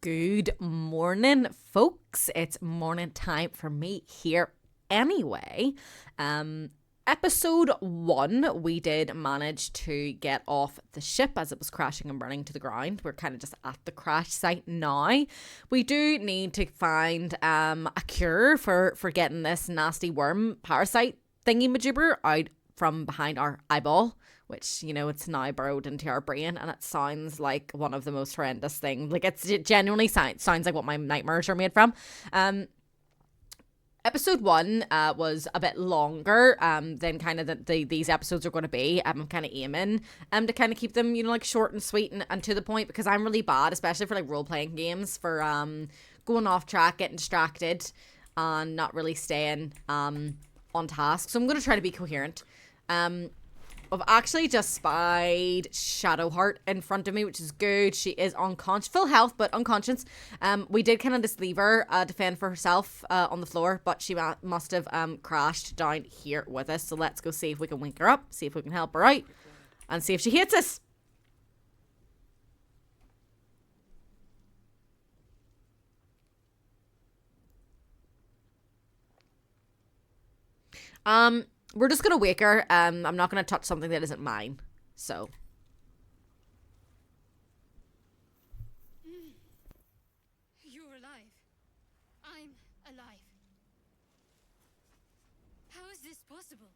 Good morning, folks. It's morning time for me here anyway. Episode 1, we did manage to get off the ship as it was crashing and burning to the ground. We're kind of just at the crash site now. We do need to find a cure for getting this nasty worm parasite thingy-majigger out from behind our eyeball, which, you know, it's now burrowed into our brain, and it sounds like one of the most horrendous things. Like, it genuinely sounds like what my nightmares are made from. Episode 1 was a bit longer than kind of these episodes are going to be. I'm kind of aiming to kind of keep them, you know, like short and sweet and to the point, because I'm really bad, especially for like role-playing games, for going off track, getting distracted, and not really staying on task. So I'm going to try to be coherent. I've actually just spied Shadowheart in front of me, which is good. She is unconscious, full health, but unconscious. We did kind of just leave her defend for herself on the floor, but she must have crashed down here with us. So let's go see if we can wake her up, see if we can help her out, and see if she hates us. We're just gonna wake her. I'm not gonna touch something that isn't mine. So. You're alive. I'm alive. How is this possible?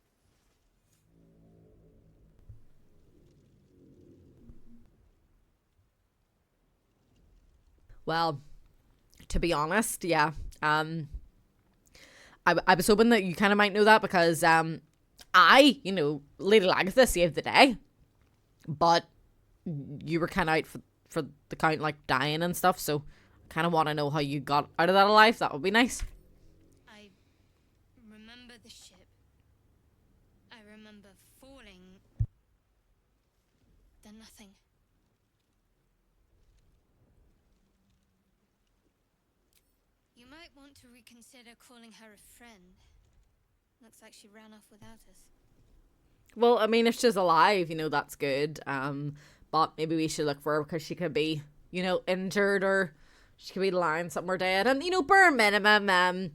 Well, to be honest, yeah. I was hoping that you kind of might know that, because you know, Lady Lagatha saved the day, but you were kind of out for the count, like dying and stuff, so I kind of want to know how you got out of that alive. That would be nice. I remember the ship. I remember falling. Then nothing. You might want to reconsider calling her a friend. Looks like she ran off without us. Well, I mean, if she's alive, you know, that's good. But maybe we should look for her, because she could be, you know, injured, or she could be lying somewhere dead. And, you know, bare minimum,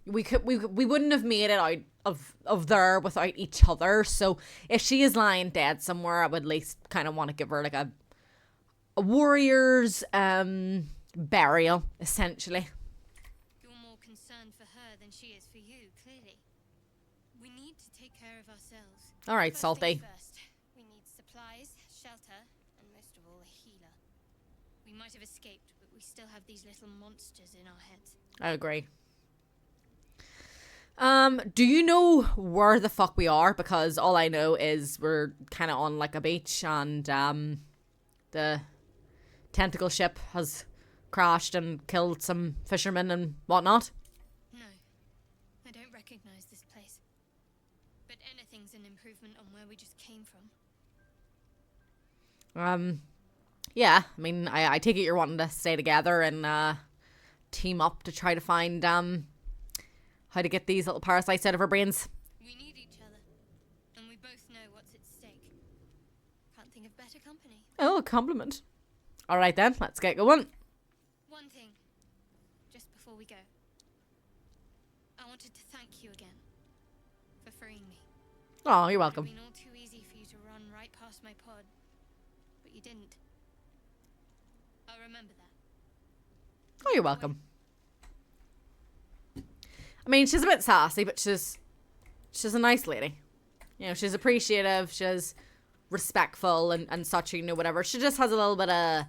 we wouldn't have made it out of there without each other. So if she is lying dead somewhere, I would at least kind of want to give her like a warrior's burial, essentially. You're more concerned for her than she is for you, clearly. We need to take care of ourselves. All right, First Salty. things first, we need supplies, shelter, and most of all, a healer. We might have escaped, but we still have these little monsters in our heads. I agree. Do you know where the fuck we are? Because all I know is we're kind of on like a beach, and the tentacle ship has crashed and killed some fishermen and whatnot. No, I don't recognize this place. But anything's an improvement on where we just came from. Yeah, I mean, I take it you're wanting to stay together and team up to try to find how to get these little parasites out of our brains. We need each other, and we both know what's at stake. Can't think of better company. Oh, a compliment. All right then, let's get going. One thing, just before we go. I wanted to thank you again for freeing me. Oh, you're It welcome. would have been all too easy for you to run right past my pod, but you didn't. I'll remember that. Oh, you're welcome. I mean, she's a bit sassy, but she's a nice lady. You know, she's appreciative, she's respectful and such, you know, whatever. She just has a little bit of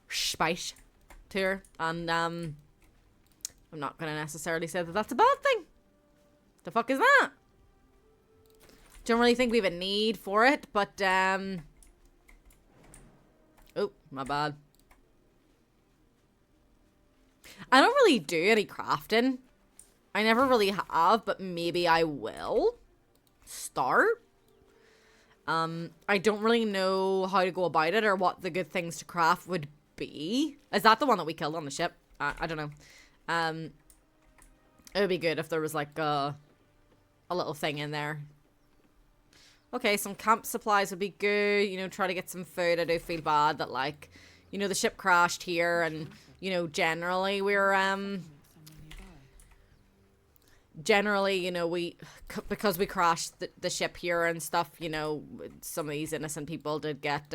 spice to her, and I'm not gonna necessarily say that that's a bad thing. The fuck is that? Don't really think we have a need for it, but oh, my bad. I don't really do any crafting. I never really have, but maybe I will start. I don't really know how to go about it or what the good things to craft would be. Is that the one that we killed on the ship? I don't know. It would be good if there was like a little thing in there. Okay, some camp supplies would be good. You know, try to get some food. I do feel bad that, like, you know, the ship crashed here, and you know, generally, you know, because we crashed the ship here and stuff, you know, some of these innocent people did get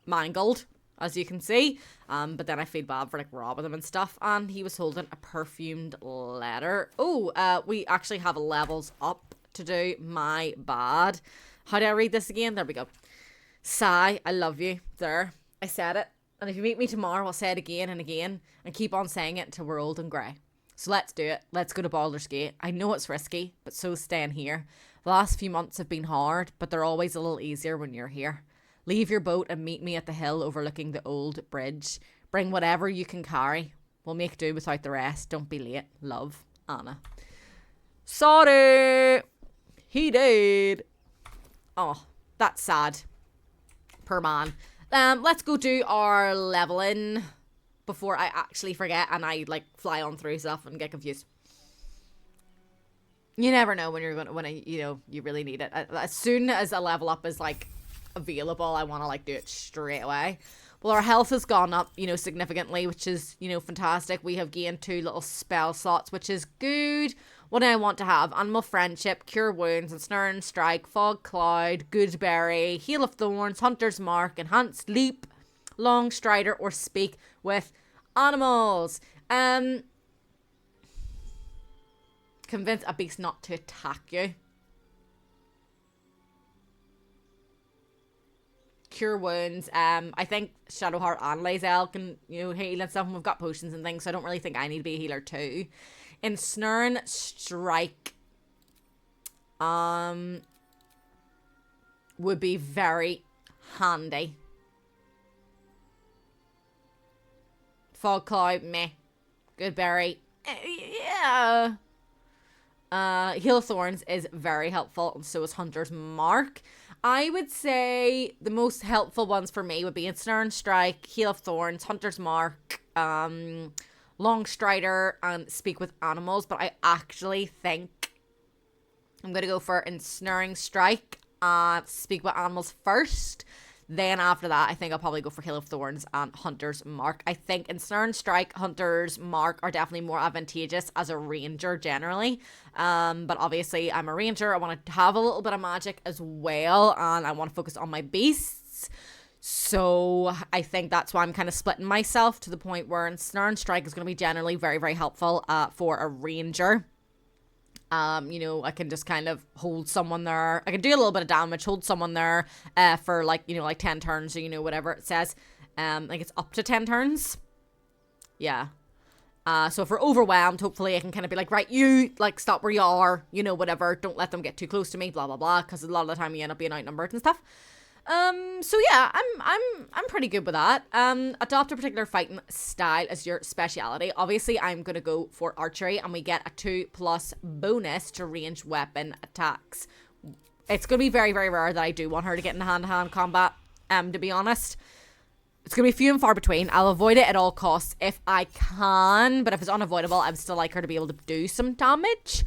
mangled, as you can see. But then I feel bad for like robbing them and stuff. And he was holding a perfumed letter. Oh, we actually have levels up to do. My bad. How do I read this again? There we go. Sigh, I love you. There, I said it. And if you meet me tomorrow, I'll say it again and again and keep on saying it until we're old and grey. So let's do it. Let's go to Baldur's Gate. I know it's risky, but so's staying here. The last few months have been hard, but they're always a little easier when you're here. Leave your boat and meet me at the hill overlooking the old bridge. Bring whatever you can carry. We'll make do without the rest. Don't be late. Love, Anna. Sorry. He did. Oh, that's sad. Per man. Let's go do our leveling before I actually forget and I like fly on through stuff and get confused. You never know when you're gonna you really need it. As soon as a level up is like available, I want to like do it straight away. Well, our health has gone up, you know, significantly, which is, you know, fantastic. We have gained 2 little spell slots, which is good. What do I want to have? Animal Friendship, Cure Wounds, Ensnare and Strike, Fog Cloud, Goodberry, Heal of Thorns, Hunter's Mark, Enhanced Leap, Long Strider, or Speak with Animals. Convince a beast not to attack you. Cure Wounds. I think Shadowheart and Lae'zel can, you know, heal and stuff, and we've got potions and things, so I don't really think I need to be a healer too. Ensnare and Strike would be very handy. Fog Cloud, meh. Goodberry, yeah. Heal of Thorns is very helpful, and so is Hunter's Mark. I would say the most helpful ones for me would be Ensnare and Strike, Heal of Thorns, Hunter's Mark, Long Strider, and Speak with Animals. But I actually think I'm going to go for Ensnaring Strike and Speak with Animals first. Then after that, I think I'll probably go for Heal of Thorns and Hunter's Mark. I think Ensnare and Strike, Hunter's Mark are definitely more advantageous as a ranger generally. But obviously I'm a ranger. I want to have a little bit of magic as well, and I want to focus on my beasts. So I think that's why I'm kind of splitting myself to the point where Ensnare and Strike is going to be generally very, very helpful for a ranger. You know, I can just kind of hold someone there. I can do a little bit of damage, hold someone there for like, you know, like 10 turns or, you know, whatever it says. Like it's up to 10 turns. Yeah. So if we're overwhelmed, hopefully I can kind of be like, right, you, like, stop where you are, you know, whatever. Don't let them get too close to me, blah, blah, blah. Because a lot of the time you end up being outnumbered and stuff. So yeah, I'm pretty good with that. Adopt a particular fighting style as your speciality. Obviously, I'm gonna go for archery, and we get a 2+ bonus to ranged weapon attacks. It's gonna be very, very rare that I do want her to get in hand-to-hand combat. To be honest, it's gonna be few and far between. I'll avoid it at all costs if I can, but if it's unavoidable, I would still like her to be able to do some damage.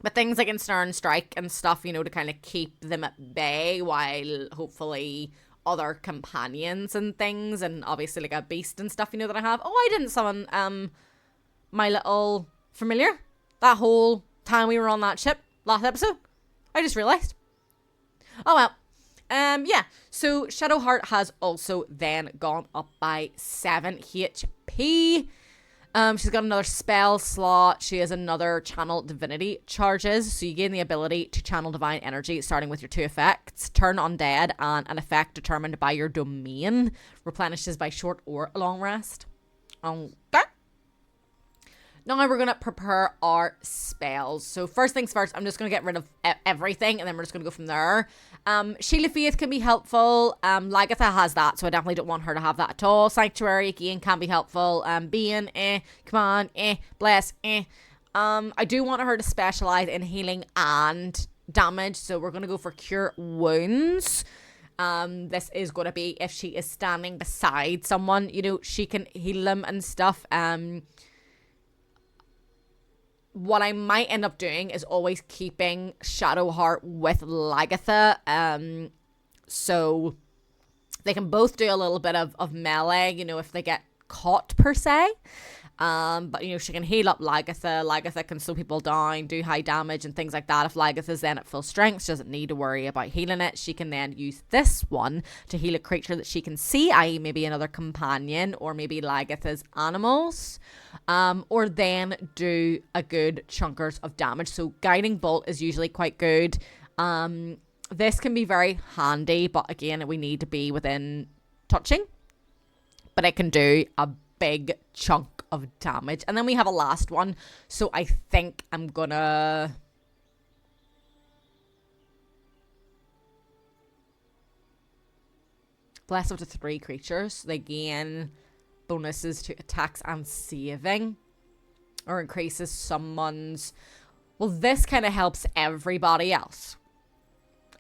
But things like Ensnare and Strike and stuff, you know, to kind of keep them at bay while hopefully other companions and things, and obviously like a beast and stuff, you know, that I have. Oh, I didn't summon my little familiar that whole time we were on that ship last episode. I just realised. Oh well. Yeah. So Shadowheart has also then gone up by 7 HP. She's got another spell slot. She has another channel divinity charges. So you gain the ability to channel divine energy starting with your 2 effects. Turn undead and an effect determined by your domain. Replenishes by short or long rest. Okay. Now we're going to prepare our spells. So first things first, I'm just going to get rid of everything and then we're just going to go from there. Shield of Faith can be helpful. Lagatha has that, so I definitely don't want her to have that at all. Sanctuary, again, can be helpful. Being, Command, Bless, I do want her to specialize in healing and damage, so we're going to go for Cure Wounds. This is going to be if she is standing beside someone, you know, she can heal them and stuff. What I might end up doing is always keeping Shadowheart with Lagatha. So They can both do a little bit of melee, you know, if they get caught per se. But you know, she can heal up Lagatha. Lagatha can slow people down, do high damage and things like that. If Lagatha's then at full strength, she doesn't need to worry about healing it. She can then use this one to heal a creature that she can see, i.e. maybe another companion or maybe Lagatha's animals. Or then do a good chunkers of damage. So Guiding Bolt is usually quite good. This can be very handy, but again, we need to be within touching. But it can do a big chunk of damage. And then we have a last one. So I think I'm gonna... bless up to 3 creatures. They gain bonuses to attacks and saving. Or increases someone's... Well, this kind of helps everybody else.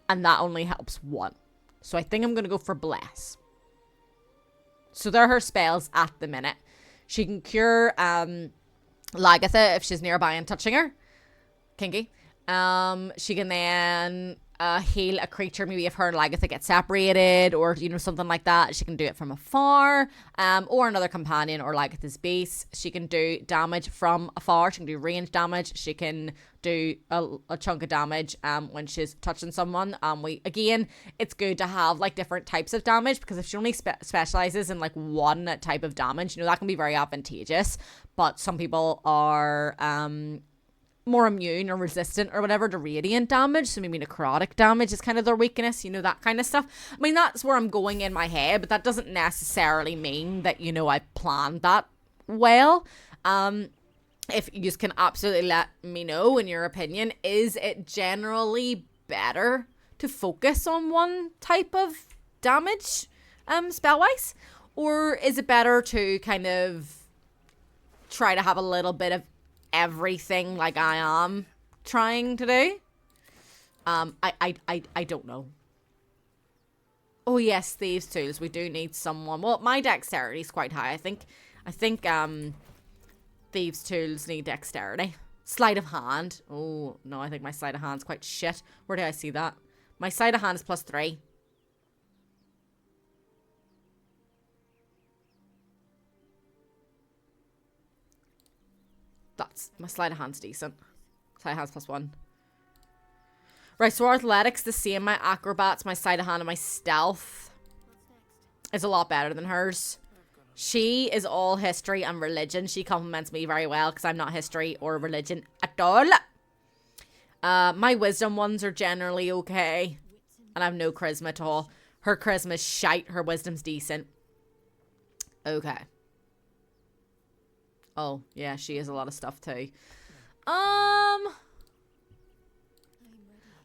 And that only helps one. So I think I'm going to go for Bless. So they're her spells at the minute. She can cure Lagatha if she's nearby and touching her. Kinky. She can then heal a creature, maybe if her and Lagatha get separated or, you know, something like that. She can do it from afar, or another companion or Lagatha's base. She can do damage from afar. She can do range damage. She can do a chunk of damage when she's touching someone. Again, it's good to have like different types of damage, because if she only specializes in like one type of damage, you know, that can be very advantageous. But some people are more immune or resistant or whatever to radiant damage, so maybe necrotic damage is kind of their weakness, you know, that kind of stuff. I mean, that's where I'm going in my head, but that doesn't necessarily mean that, you know, I planned that well. If you just can absolutely let me know, in your opinion, is it generally better to focus on one type of damage spell-wise, or is it better to kind of try to have a little bit of everything like I am trying to do? I don't know. Oh yes, Thieves' Tools. We do need someone. Well, my dexterity is quite high. I think Thieves' Tools need dexterity. Sleight of hand. Oh no, I think my sleight of hand's quite shit. Where do I see that? My sleight of hand is +3. That's, my sleight of hand's decent. Sleight of hand's +1. Right, so our athletics the same. My acrobats, my sleight of hand, and my stealth is a lot better than hers. She is all history and religion. She compliments me very well because I'm not history or religion at all. My wisdom ones are generally okay. And I have no charisma at all. Her charisma is shite. Her wisdom's decent. Okay. Oh, yeah, she is a lot of stuff too.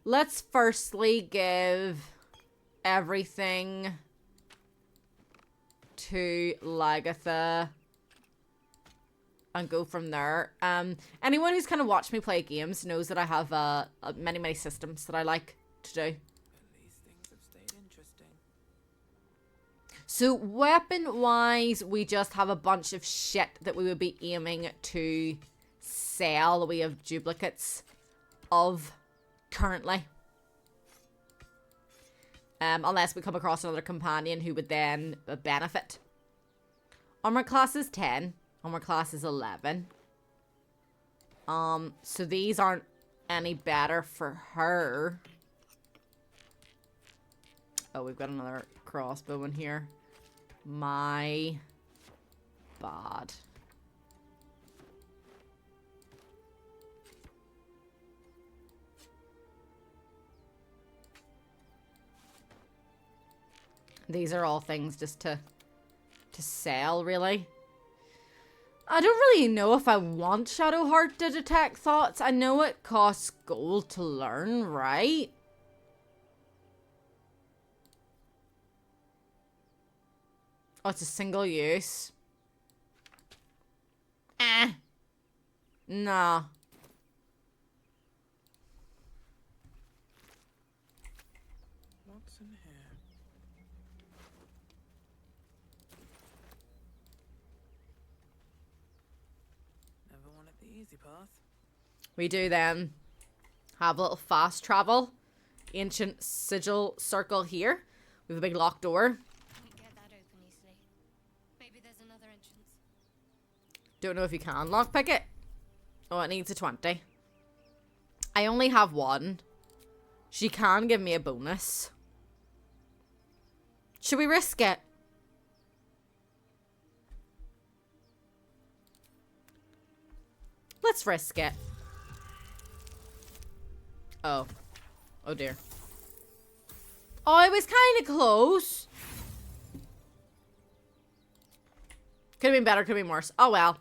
Let's firstly give everything to Lagatha and go from there. Anyone who's kind of watched me play games knows that I have many systems that I like to do. So weapon-wise, we just have a bunch of shit that we would be aiming to sell. We have duplicates of currently. Unless we come across another companion who would then benefit. Armor class is 10. Armor class is 11. So these aren't any better for her. Oh, we've got another crossbow in here. My bad. These are all things just to sell, really. I don't really know if I want Shadowheart to detect thoughts. I know it costs gold to learn, right? Oh, it's a single use. Nah. What's in here? Never wanted the easy path. We do then have a little fast travel. Ancient sigil circle here. We have a big locked door. Don't know if you can lockpick it. Oh, it needs a 20. I only have one. She can give me a bonus. Should we risk it? Let's risk it. Oh. Oh dear. Oh, it was kind of close. Could have been better, could have been worse. Oh well.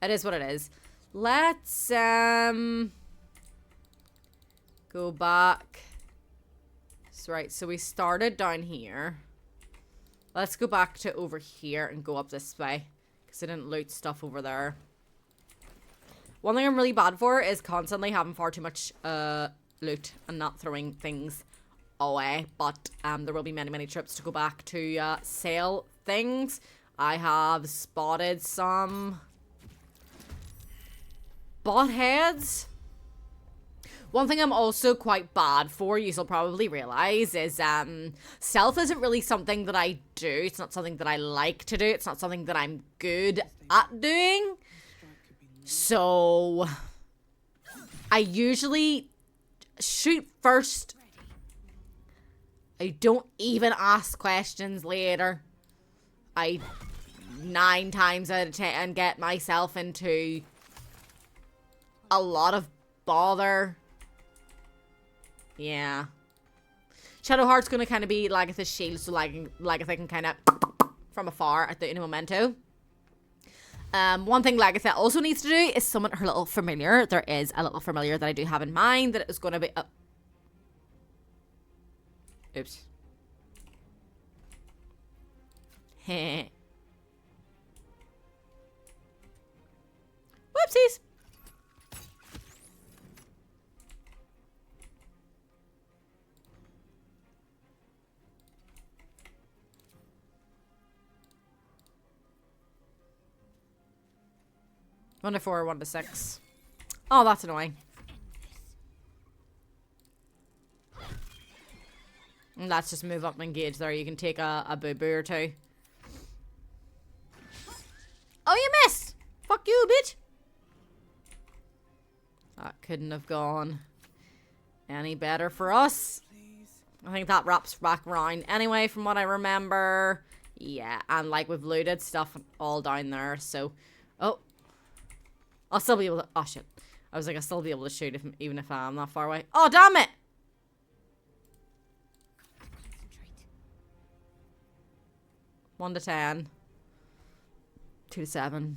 It is what it is. Let's go back. That's right, so we started down here. Let's go back to over here and go up this way. Because I didn't loot stuff over there. One thing I'm really bad for is constantly having far too much loot and not throwing things away. But there will be many, many trips to go back to sell things. I have spotted some bot heads. One thing I'm also quite bad for, you'll probably realize, is stealth isn't really something that I do. It's not something that I like to do. It's not something that I'm good at doing. So I usually shoot first. I don't even ask questions later. I 9 times out of 10 get myself into a lot of bother. Yeah. Shadowheart's gonna kind of be Lagatha's shield, so Lagatha can kind of from afar at the in a memento. One thing Lagatha also needs to do is summon her little familiar. There is a little familiar that I do have in mind that is going to be... Oops. Heh. Whoopsies. One to 4, 1 to 6. Oh, that's annoying. And let's just move up and engage there. You can take a boo-boo or two. Oh, you missed! Fuck you, bitch! That couldn't have gone any better for us. I think that wraps back around anyway, from what I remember. Yeah, and like we've looted stuff all down there, so... Oh. I'll still be able to... Oh, shit. I was like, I'll still be able to shoot even if I'm not far away. Oh, damn it! Concentrate. 1 to 10. 2 to 7.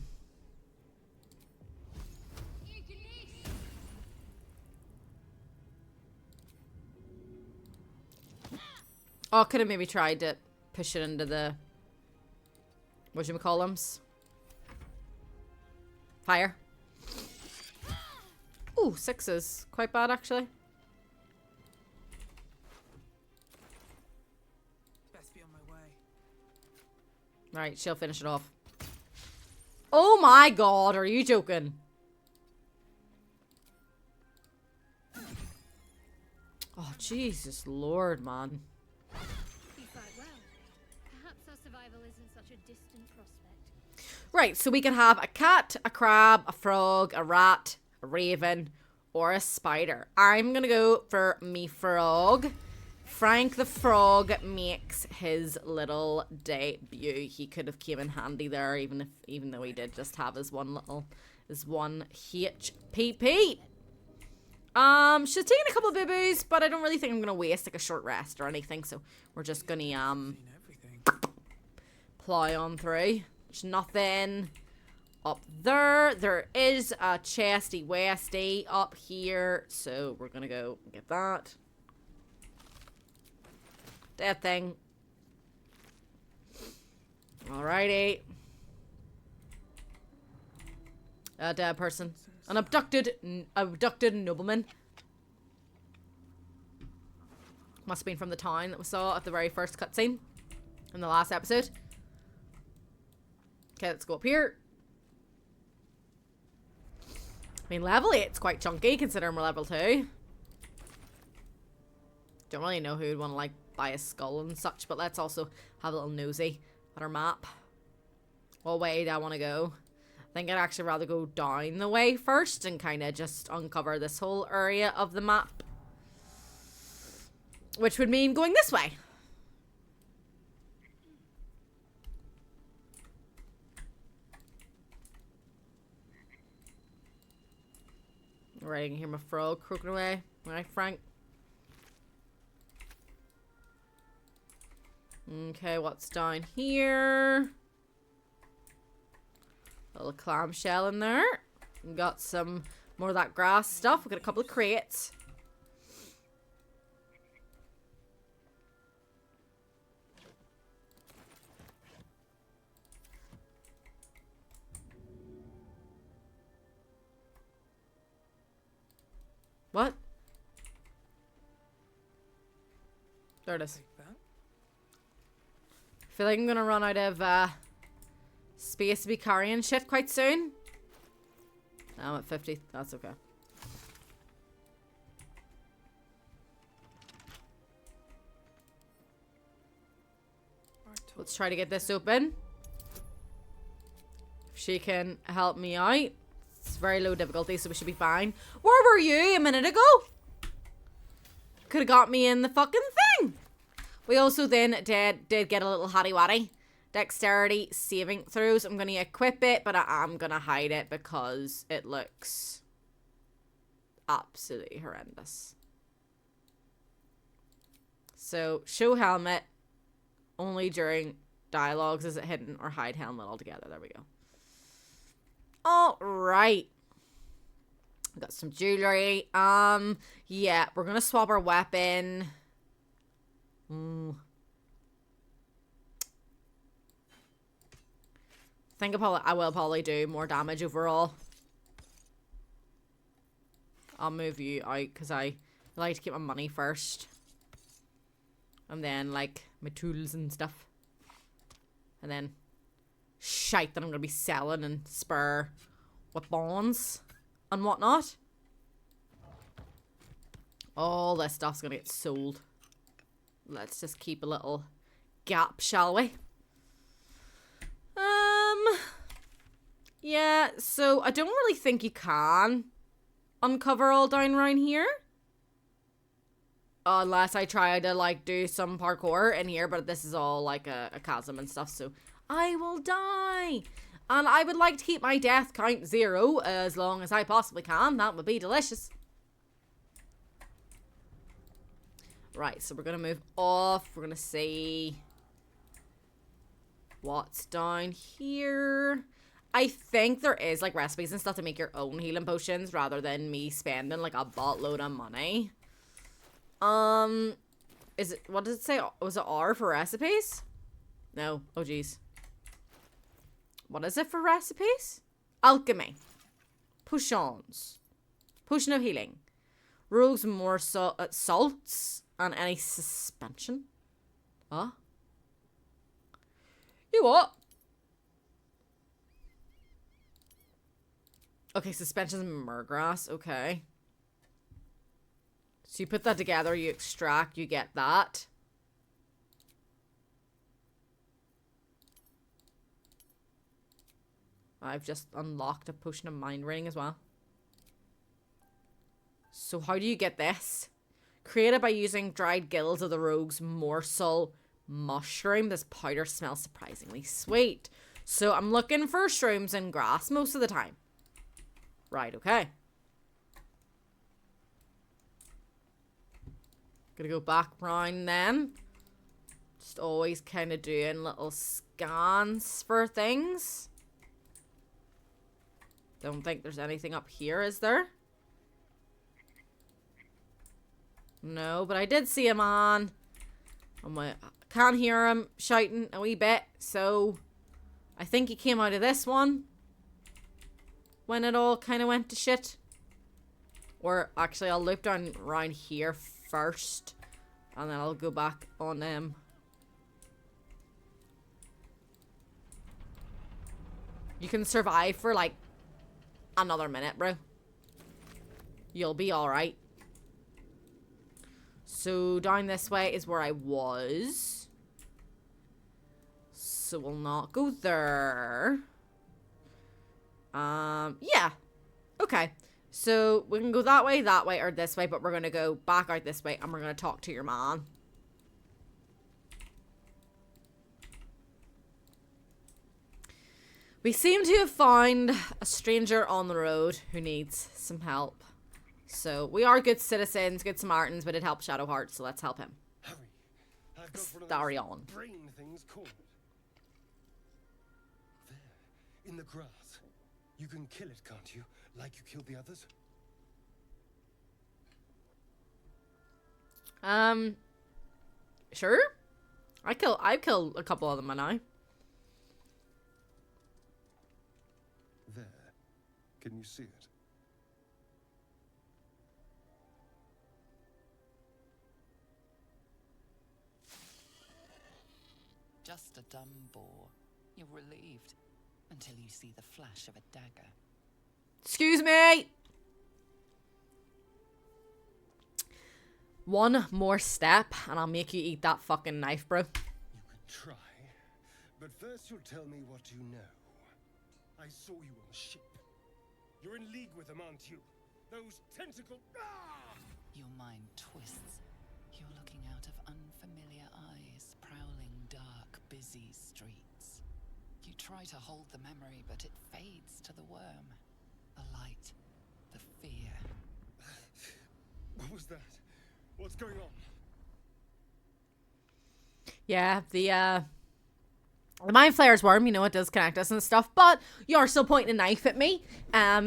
Oh, could have maybe tried to push it into the... whatchamacallums? Fire. Ooh, 6s. Quite bad, actually. Best be on my way. Right, she'll finish it off. Oh my god, are you joking? Oh, Jesus Lord, man. You fight well. Perhaps our survival isn't such a distant prospect. Right, so we can have a cat, a crab, a frog, a rat, a raven, or a spider. I'm gonna go for me frog. Frank the frog makes his little debut. He could have came in handy there, even though he did just have his one HPP. She's taking a couple of boo-boos, but I don't really think I'm gonna waste like a short rest or anything, so we're just gonna Seen everything. plow on through. There's nothing up there. There is a chesty westy up here, so we're gonna go get that. Dead thing. Alrighty. A dead person. An abducted nobleman. Must have been from the town that we saw at the very first cutscene in the last episode. Okay, let's go up here. I mean, level 8's quite chunky considering we're level 2. Don't really know who would want to, like, buy a skull and such, but let's also have a little nosy at our map. What way do I want to go? think I'd actually rather go down the way first and kind of just uncover this whole area of the map. Which would mean going this way. Right, I can hear my frog croaking away. Right, Frank? Okay, what's down here? Little clamshell in there. We got some more of that grass stuff. We got a couple of crates. What? There it is. I feel like I'm gonna run out of space to be carrying shit quite soon. I'm at 50. That's okay. Let's try to get this open. If she can help me out. It's very low difficulty, so we should be fine. Where were you a minute ago? Could have got me in the fucking thing. We also then did get a little hatty-watty. Dexterity saving throws. I'm going to equip it, but I am going to hide it because it looks absolutely horrendous. So, show helmet. Only during dialogues is it hidden, or hide helmet altogether. There we go. Alright. Got some jewelry. Yeah, we're gonna swap our weapon. I think I will probably do more damage overall. I'll move you out because I like to keep my money first. And then, like, my tools and stuff. And then shite that I'm going to be selling and spare weapons and whatnot. All this stuff's going to get sold. Let's just keep a little gap, shall we? Yeah, so I don't really think you can uncover all down around here. Unless I try to, like, do some parkour in here, but this is all, like, a chasm and stuff, so I will die. And I would like to keep my death count 0 as long as I possibly can. That would be delicious. Right, so we're going to move off. We're going to see what's down here. I think there is, like, recipes and stuff to make your own healing potions rather than me spending, like, a buttload of money. Is it, what does it say? Was it R for recipes? No. Oh, geez. What is it for recipes? Alchemy. Potions. Potion of healing. Rogues more salts and any suspension. Huh? You what? Okay, suspensions and murgrass. Okay. So you put that together, you extract, you get that. I've just unlocked a potion of mind reading as well. So how do you get this? Created by using dried gills of the rogue's morsel mushroom. This powder smells surprisingly sweet. So I'm looking for shrooms and grass most of the time. Right, okay. Gonna go back round then. Just always kind of doing little scans for things. Don't think there's anything up here, is there? No, but I did see him on. I can't hear him shouting a wee bit, so I think he came out of this one when it all kind of went to shit. Or actually, I'll loop down around here first, and then I'll go back on him. You can survive for like another minute, bro. You'll be alright. So down this way is where I was. So we'll not go there. Yeah. Okay. So we can go that way, or this way, but we're going to go back out this way and we're going to talk to your man. We seem to have found a stranger on the road who needs some help. So we are good citizens, good Samaritans, but it helps Shadowheart, so let's help him. Hurry. I've got one of Stary those on. brain things cornered. There, in the grass. You can kill it, can't you? Like you killed the others? Sure. I kill a couple of them, and I. There. Can you see it? Just a dumb bore. You're relieved until you see the flash of a dagger. Excuse me. One more step, and I'll make you eat that fucking knife, bro. You can try, but first you'll tell me what you know. I saw you on the ship. You're in league with them, aren't you? Those tentacle... Ah! Your mind twists. You're looking out of unfamiliar eyes, prowling dark, busy streets. You try to hold the memory, but it fades to the worm. The light, the fear. What was that? What's going on? Yeah, the Mind Flayer's worm, you know, it does connect us and stuff, but you're still pointing a knife at me.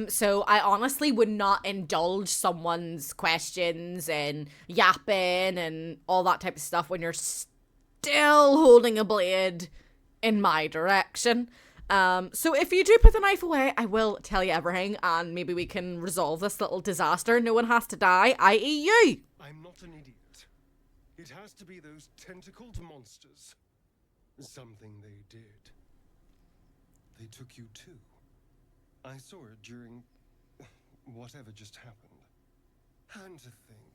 So I honestly would not indulge someone's questions and yapping and all that type of stuff when you're still holding a blade in my direction. So if you do put the knife away, I will tell you everything, and maybe we can resolve this little disaster. No one has to die, i.e. you. I'm not an idiot. It has to be those tentacled monsters. Something they did. They took you too. I saw it during whatever just happened. And to think,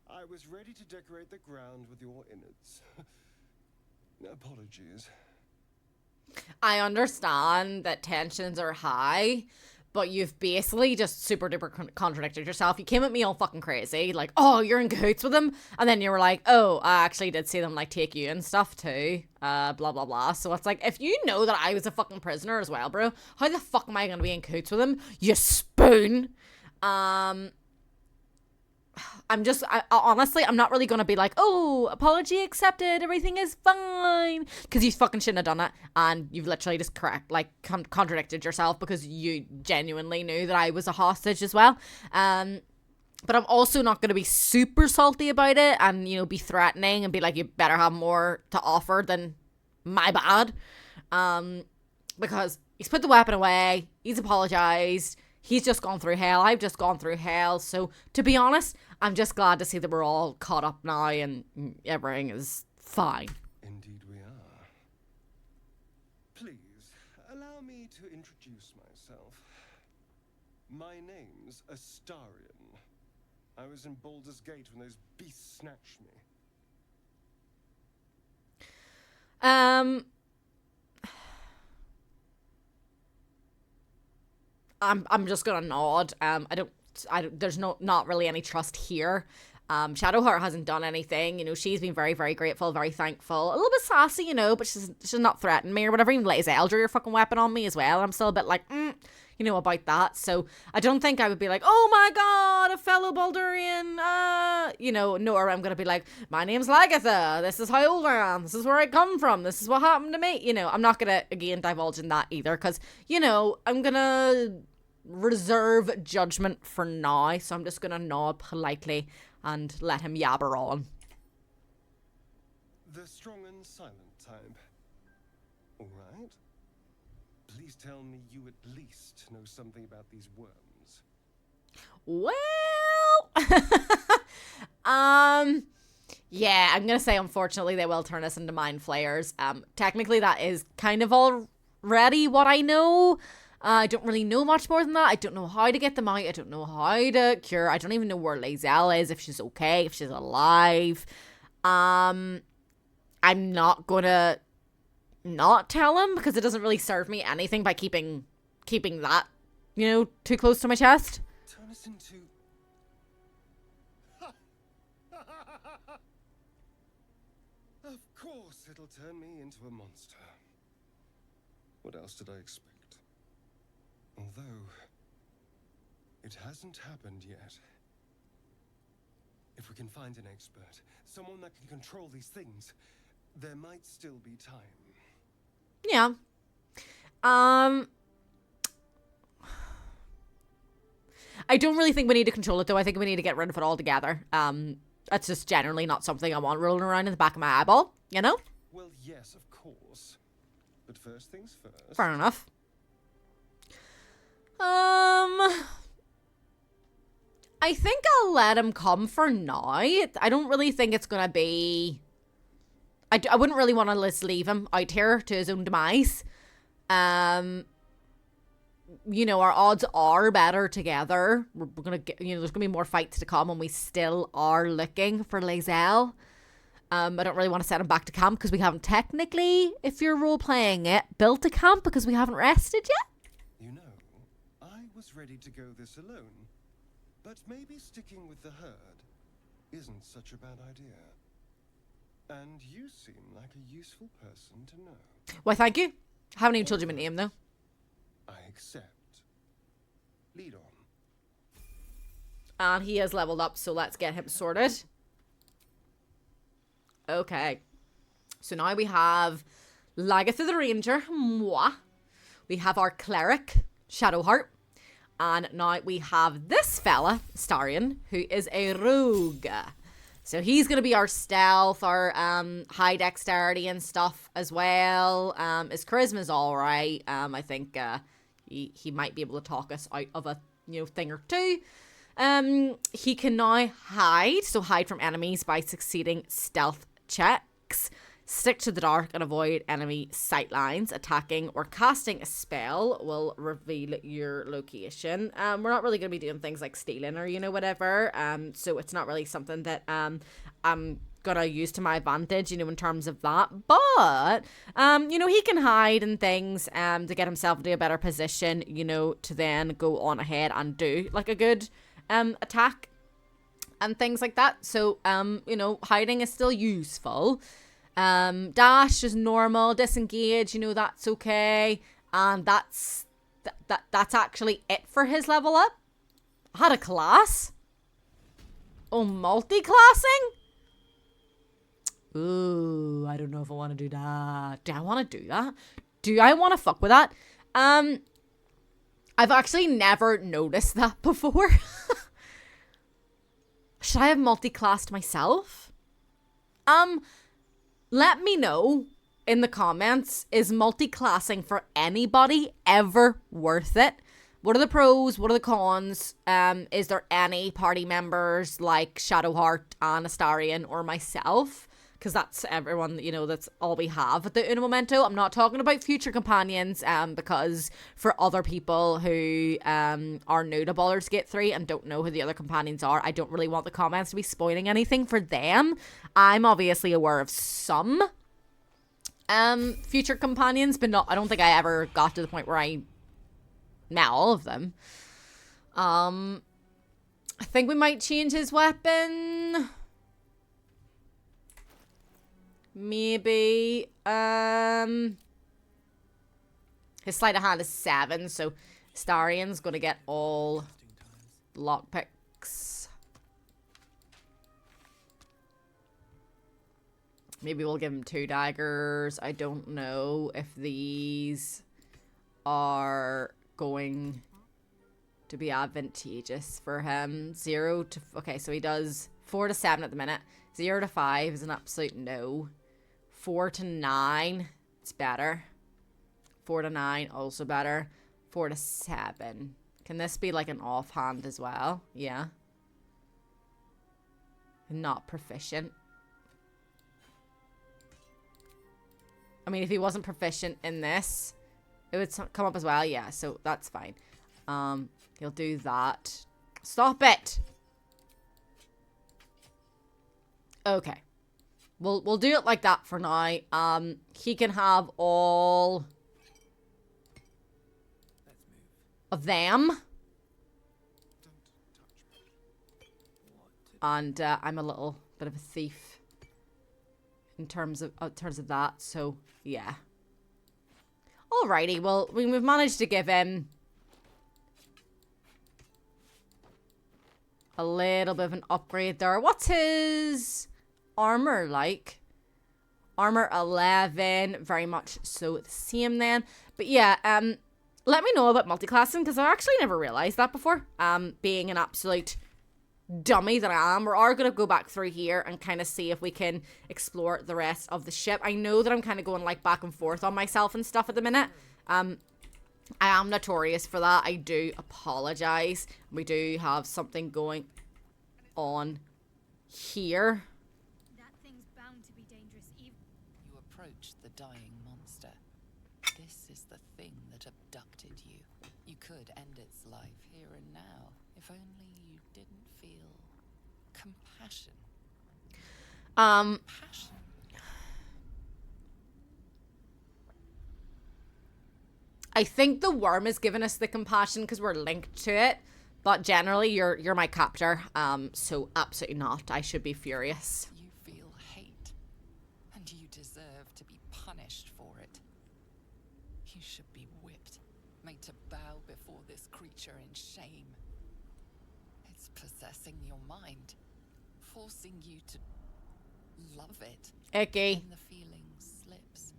I was ready to decorate the ground with your innards. Apologies. I understand that tensions are high, but you've basically just super duper contradicted yourself. You came at me all fucking crazy, like, oh, you're in cahoots with them, and then you were like, oh, I actually did see them like take you and stuff too, blah blah blah. So it's like, if you know that I was a fucking prisoner as well, bro, how the fuck am I gonna be in cahoots with him, you spoon? Honestly, I'm not really gonna be like, oh, apology accepted, everything is fine, because you fucking shouldn't have done it, and you've literally just contradicted yourself because you genuinely knew that I was a hostage as well. But I'm also not gonna be super salty about it and, you know, be threatening and be like, you better have more to offer than my bad, because he's put the weapon away, he's apologized. He's just gone through hell. I've just gone through hell. So, to be honest, I'm just glad to see that we're all caught up now and everything is fine. Indeed we are. Please, allow me to introduce myself. My name's Astarion. I was in Baldur's Gate when those beasts snatched me. I'm just gonna nod. There's not really any trust here. Shadowheart hasn't done anything. You know, she's been very, very grateful, very thankful. A little bit sassy, you know, but she's not threatening me or whatever. Even lays Eldra your fucking weapon on me as well. I'm still a bit like, you know, about that. So I don't think I would be like, oh my god, a fellow Baldurian, you know, nor I'm gonna be like, my name's Lagatha, this is how old I am, this is where I come from, this is what happened to me. You know, I'm not gonna, again, divulge in that either, because, you know, I'm gonna reserve judgment for now, so I'm just gonna nod politely and let him yabber on. The strong and silent type. All right. Please tell me you at least know something about these worms. Well, yeah, I'm gonna say unfortunately they will turn us into mind flayers. Technically that is kind of already what I know. I don't really know much more than that. I don't know how to get them out. I don't know how to cure. I don't even know where Lae'zel is, if she's okay, if she's alive. I'm not gonna not tell him because it doesn't really serve me anything by keeping keeping that, you know, too close to my chest. Turn us into... Of course it'll turn me into a monster. What else did I expect? Although, it hasn't happened yet. If we can find an expert, someone that can control these things, there might still be time. Yeah. I don't really think we need to control it, though. I think we need to get rid of it altogether. That's just generally not something I want rolling around in the back of my eyeball, you know? Well, yes, of course. But first things first. Fair enough. I think I'll let him come for now. I don't really think it's gonna be... I wouldn't really want to just leave him out here to his own demise. You know, our odds are better together. We're gonna get, you know, there's gonna be more fights to come, and we still are looking for Lae'zel. I don't really want to send him back to camp because we haven't technically, if you're role playing it, built a camp because we haven't rested yet. You know, I was ready to go this alone, but maybe sticking with the herd isn't such a bad idea. And you seem like a useful person to know. Why, thank you. I haven't even told you my name, though. I accept. Lead on. And he has leveled up, so let's get him sorted. Okay. So now we have Lagatha the Ranger. Mwah. We have our cleric, Shadowheart. And now we have this fella, Starion, who is a rogue. So he's going to be our stealth, our high dexterity and stuff as well. His charisma's alright. I think he might be able to talk us out of a thing or two. He can now hide, so hide from enemies by succeeding stealth checks. Stick to the dark and avoid enemy sightlines. Attacking or casting a spell will reveal your location. We're not really going to be doing things like stealing or, whatever. So it's not really something that I'm going to use to my advantage, in terms of that. But, he can hide and things to get himself into a better position, to then go on ahead and do like a good attack and things like that. So, hiding is still useful. Dash is normal, disengage, that's okay. And that's actually it for his level up. I had a class. Oh, multi-classing? Ooh, I don't know if I want to do that. Do I want to do that? Do I want to fuck with that? I've actually never noticed that before. Should I have multi-classed myself? Let me know in the comments, is multi-classing for anybody ever worth it? What are the pros? What are the cons? Is there any party members like Shadowheart and Astarion or myself? Because that's everyone, that's all we have at the Uno Momento. I'm not talking about future companions, because for other people who are new to Baldur's Gate 3 and don't know who the other companions are, I don't really want the comments to be spoiling anything for them. I'm obviously aware of some future companions, but I don't think I ever got to the point where I met all of them. I think we might change his weapon. Maybe, his sleight of hand is 7, so Starion's gonna get all lockpicks. Maybe we'll give him 2 daggers. I don't know if these are going to be advantageous for him. 0 to... Okay, so he does 4 to 7 at the minute. 0 to 5 is an absolute no. 4 to 9, it's better. 4 to 9, also better. 4 to 7. Can this be like an offhand as well? Yeah. Not proficient. I mean, if he wasn't proficient in this, it would come up as well. Yeah, so that's fine. He'll do that. Stop it! Okay. We'll do it like that for now. He can have all... Let's move. of them. Don't touch me. And I'm a little bit of a thief in terms of that. So yeah. Alrighty, well we've managed to give him a little bit of an upgrade there. What's his armor like? Armor 11, very much so the same then. But yeah, let me know about multiclassing because I actually never realized that before. Being an absolute dummy that I am, we are going to go back through here and kind of see if we can explore the rest of the ship. I know that I'm kind of going like back and forth on myself and stuff at the minute. I am notorious for that. I do apologize. We do have something going on here. That thing's bound to be dangerous. You approach the dying monster. This is the thing that abducted you. You could end its life here and now, if only you didn't feel compassion. Passion. I think the worm has given us the compassion because we're linked to it. But generally, you're my captor. So absolutely not. I should be furious. You feel hate, and you deserve to be punished for it. You should be whipped, made to bow before this creature in shame. It's possessing your mind, forcing you to love it. Icky. When the feeling slips,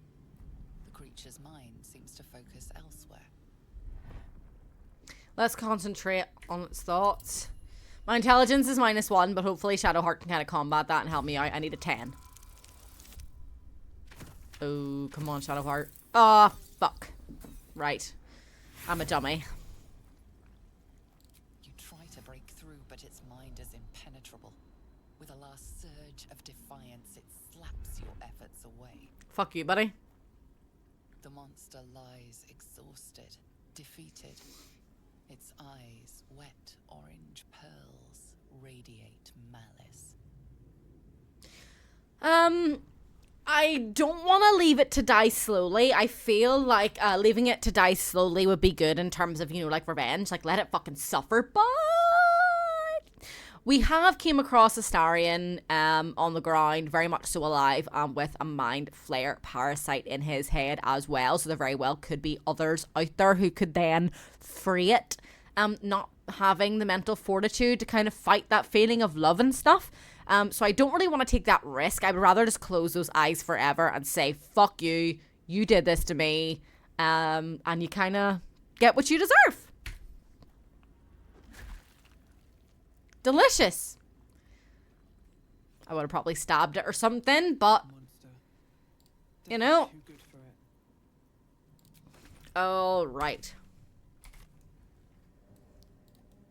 the creature's mind seems to focus elsewhere. Let's concentrate on its thoughts. My intelligence is -1, but hopefully Shadowheart can kind of combat that and help me out. I need a 10. Oh, come on, Shadowheart. Oh, fuck. Right. I'm a dummy. You try to break through, but its mind is impenetrable. With a last surge of defiance, it slaps your efforts away. Fuck you, buddy. The monster lies exhausted, defeated. Its eyes, wet orange pearls, radiate malice. I don't want to leave it to die slowly. I feel like leaving it to die slowly would be good in terms of, you know, like revenge. Like, let it fucking suffer. But we have came across Astarion on the ground, very much so alive, with a mind flare parasite in his head as well. So there very well could be others out there who could then free it. Not having the mental fortitude to kind of fight that feeling of love and stuff. So I don't really want to take that risk. I would rather just close those eyes forever and say, fuck you, you did this to me, and you kind of get what you deserve. Delicious. I would have probably stabbed it or something, but, Monster. you know. Too good for it. All right.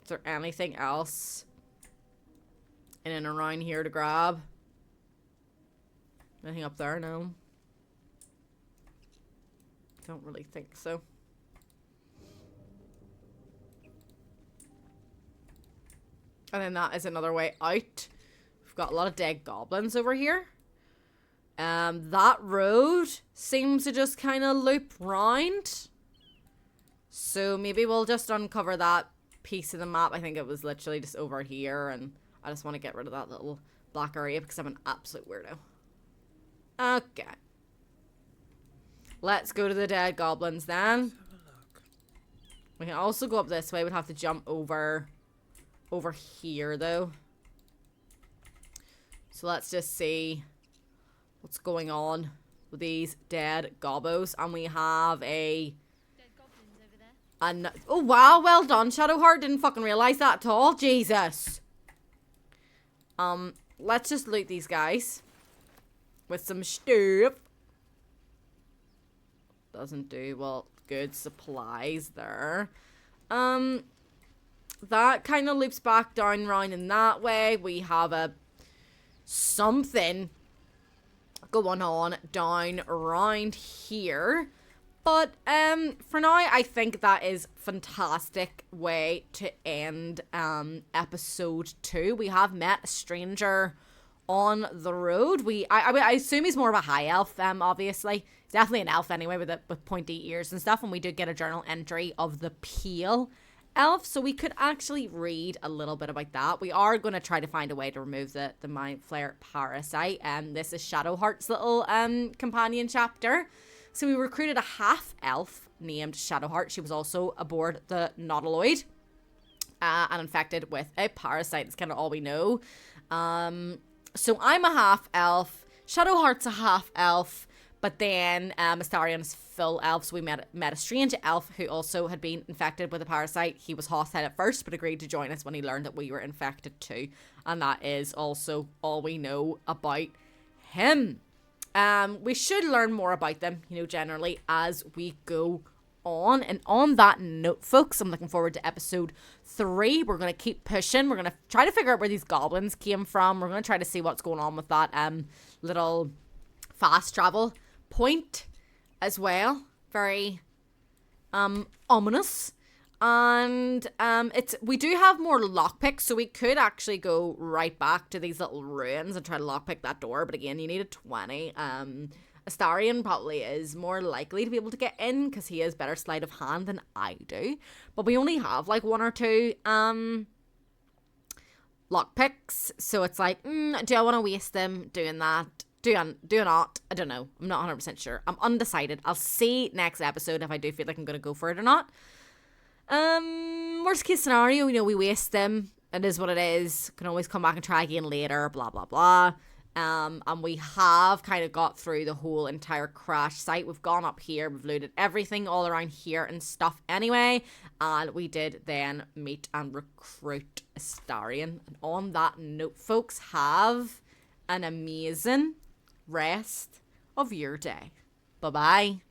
Is there anything else in and around here to grab? Anything up there? No. Don't really think so. And then that is another way out. We've got a lot of dead goblins over here. That road seems to just kind of loop round. So maybe we'll just uncover that piece of the map. I think it was literally just over here, and I just want to get rid of that little black area because I'm an absolute weirdo. Okay. Let's go to the dead goblins then. Let's have a look. We can also go up this way. We'd have to jump over here though. So let's just see what's going on with these dead gobbos. And we have a Dead goblins over there. oh wow, well done, Shadowheart. Didn't fucking realize that at all. Jesus. Let's just loot these guys with some stuff. Doesn't do well. Good supplies there. That kind of loops back down round in that way. We have a something going on down around here. But for now, I think that is fantastic way to end episode 2. We have met a stranger on the road. I assume he's more of a high elf, obviously. He's definitely an elf anyway with pointy ears and stuff. And we did get a journal entry of the pale elf, so we could actually read a little bit about that. We are going to try to find a way to remove the Mind Flare parasite. And this is Shadowheart's little companion chapter. So we recruited a half elf named Shadowheart. She was also aboard the Nautiloid and infected with a parasite. That's kind of all we know. So I'm a half elf. Shadowheart's a half elf. But then Astarion's full elf. So we met a strange elf who also had been infected with a parasite. He was hostile at first, but agreed to join us when he learned that we were infected too. And that is also all we know about him. We should learn more about them, generally as we go on. And on that note, folks, I'm looking forward to episode 3. We're going to keep pushing. We're going to try to figure out where these goblins came from. We're going to try to see what's going on with that little fast travel point as well. Very ominous. And we do have more lockpicks, so we could actually go right back to these little ruins and try to lockpick that door, but again, you need a 20. Astarion probably is more likely to be able to get in because he has better sleight of hand than I do, but we only have like 1 or 2 lockpicks, so it's like, do I want to waste them doing that? Do not? I don't know. I'm not 100% sure. I'm undecided. I'll see next episode if I do feel like I'm going to go for it or not. Worst case scenario, we waste them. It is what it is. Can always come back and try again later, blah, blah, blah. And we have kind of got through the whole entire crash site. We've gone up here, we've looted everything all around here and stuff anyway. And we did then meet and recruit Astarion. And on that note, folks, have an amazing rest of your day. Bye-bye.